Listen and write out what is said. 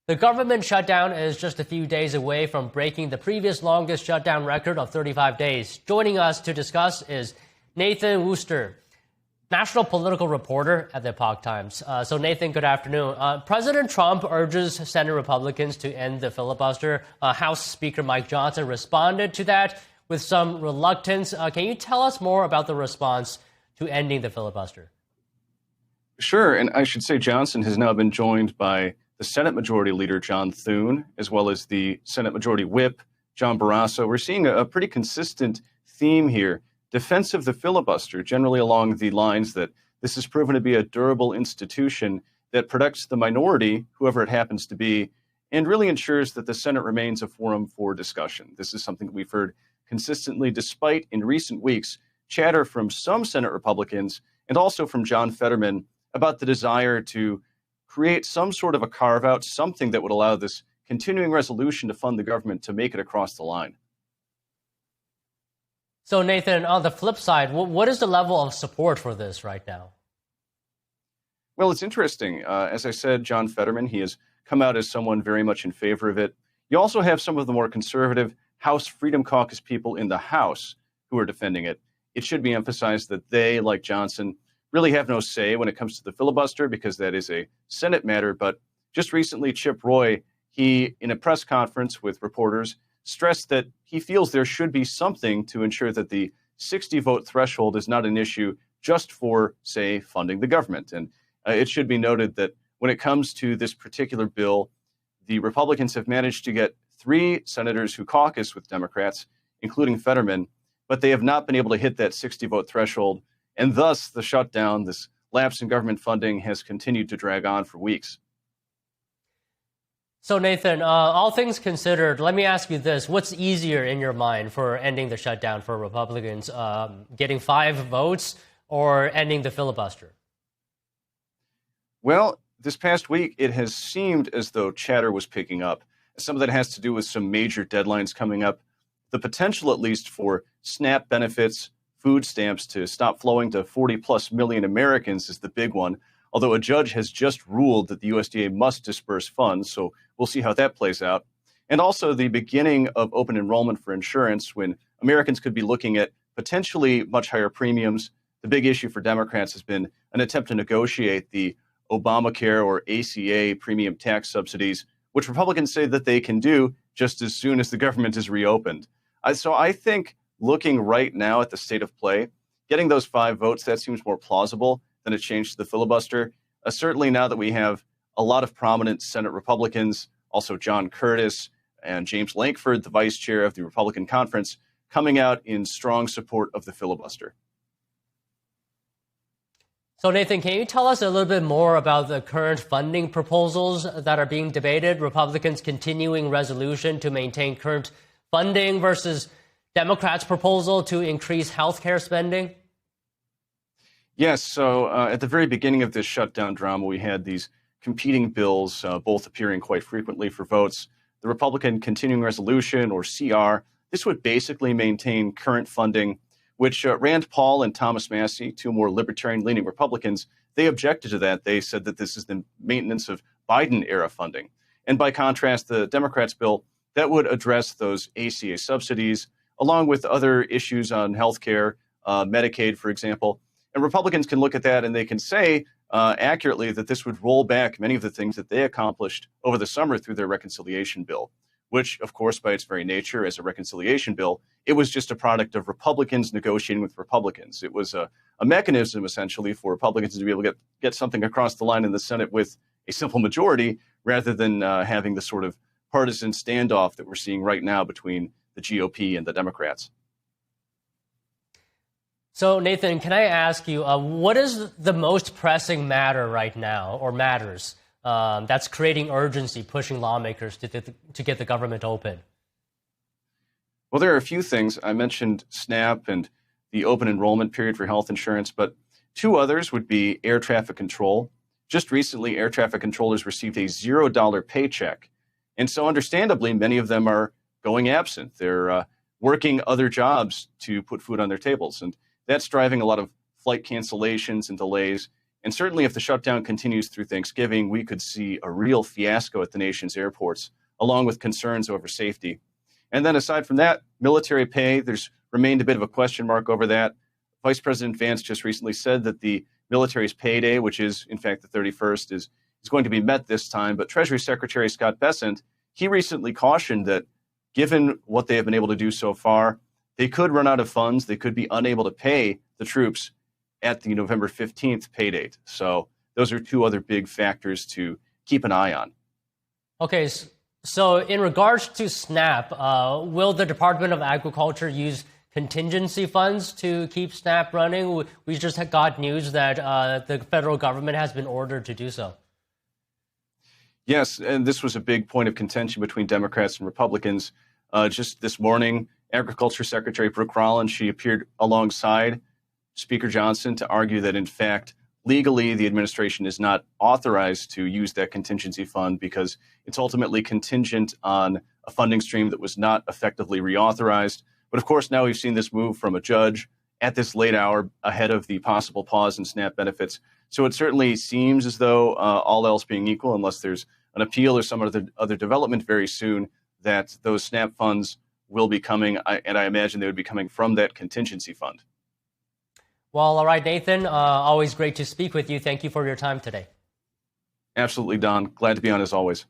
The government shutdown is just a few days away from breaking the previous longest shutdown record of 35 days. Joining us to discuss is Nathan Worcester, national political reporter at the Epoch Times. So Nathan, good afternoon. President Trump urges Senate Republicans to end the filibuster. House Speaker Mike Johnson responded to that with some reluctance. Can you tell us more about the response to ending the filibuster? Sure, and I should say Johnson has now been joined by the Senate Majority Leader, John Thune, as well as the Senate Majority Whip, John Barrasso. We're seeing a pretty consistent theme here. Defense of the filibuster, generally along the lines that this has proven to be a durable institution that protects the minority, whoever it happens to be, and really ensures that the Senate remains a forum for discussion. This is something that we've heard consistently, despite in recent weeks chatter from some Senate Republicans and also from John Fetterman about the desire to create some sort of a carve-out, something that would allow this continuing resolution to fund the government to make it across the line. So, Nathan, on the flip side, what is the level of support for this right now? Well, it's interesting. As I said, John Fetterman, he has come out as someone very much in favor of it. You also have some of the more conservative House Freedom Caucus people in the House who are defending it. It should be emphasized that they, like Johnson, really have no say when it comes to the filibuster because that is a Senate matter. But just recently, Chip Roy, he, in a press conference with reporters, stressed that he feels there should be something to ensure that the 60-vote threshold is not an issue just for, say, funding the government. And it should be noted that when it comes to this particular bill, the Republicans have managed to get 3 senators who caucus with Democrats, including Fetterman, but they have not been able to hit that 60-vote threshold. And thus, the shutdown, this lapse in government funding, has continued to drag on for weeks. So, Nathan, all things considered, let me ask you this. What's easier in your mind for ending the shutdown for Republicans, getting 5 votes or ending the filibuster? Well, this past week, it has seemed as though chatter was picking up. Some of that has to do with some major deadlines coming up. The potential, at least, for SNAP benefits, food stamps to stop flowing to 40-plus million Americans is the big one, although a judge has just ruled that the USDA must disperse funds, so we'll see how that plays out. And also the beginning of open enrollment for insurance when Americans could be looking at potentially much higher premiums. The big issue for Democrats has been an attempt to negotiate the Obamacare or ACA premium tax subsidies, which Republicans say that they can do just as soon as the government is reopened. So I think looking right now at the state of play, getting those 5 votes, that seems more plausible than a change to the filibuster. Certainly now that we have a lot of prominent Senate Republicans, also John Curtis and James Lankford, the vice chair of the Republican Conference, coming out in strong support of the filibuster. So, Nathan, can you tell us a little bit more about the current funding proposals that are being debated? Republicans' continuing resolution to maintain current funding versus Democrats' proposal to increase healthcare spending? Yes, so at the very beginning of this shutdown drama, we had these competing bills, both appearing quite frequently for votes. The Republican Continuing Resolution, or CR, this would basically maintain current funding, which Rand Paul and Thomas Massie, 2 more libertarian-leaning Republicans, they objected to that. They said that this is the maintenance of Biden-era funding. And by contrast, the Democrats' bill, that would address those ACA subsidies, along with other issues on health care, Medicaid, for example. And Republicans can look at that and they can say accurately that this would roll back many of the things that they accomplished over the summer through their reconciliation bill, which, of course, by its very nature as a reconciliation bill, it was just a product of Republicans negotiating with Republicans. It was a mechanism, essentially, for Republicans to be able to get something across the line in the Senate with a simple majority rather than having the sort of partisan standoff that we're seeing right now between the GOP and the Democrats. So, Nathan, can I ask you, what is the most pressing matter right now, or matters, that's creating urgency, pushing lawmakers to get the government open? Well, there are a few things. I mentioned SNAP and the open enrollment period for health insurance, but 2 others would be air traffic control. Just recently, air traffic controllers received a $0 paycheck. And so understandably, many of them are going absent. They're working other jobs to put food on their tables. And that's driving a lot of flight cancellations and delays. And certainly if the shutdown continues through Thanksgiving, we could see a real fiasco at the nation's airports, along with concerns over safety. And then aside from that, military pay, there's remained a bit of a question mark over that. Vice President Vance just recently said that the military's payday, which is in fact the 31st, is going to be met this time. But Treasury Secretary Scott Bessent, he recently cautioned that given what they have been able to do so far, they could run out of funds. They could be unable to pay the troops at the November 15th pay date. So those are two other big factors to keep an eye on. Okay, so in regards to SNAP, will the Department of Agriculture use contingency funds to keep SNAP running? We just got news that the federal government has been ordered to do so. Yes, and this was a big point of contention between Democrats and Republicans. Just this morning, Agriculture Secretary Brooke Rollins, she appeared alongside Speaker Johnson to argue that, in fact, legally, the administration is not authorized to use that contingency fund because it's ultimately contingent on a funding stream that was not effectively reauthorized. But of course, now we've seen this move from a judge at this late hour ahead of the possible pause in SNAP benefits. So it certainly seems as though all else being equal, unless there's an appeal or some other development very soon, that those SNAP funds will be coming, and I imagine they would be coming from that contingency fund. Well, all right, Nathan, always great to speak with you. Thank you for your time today. Absolutely, Don. Glad to be on as always.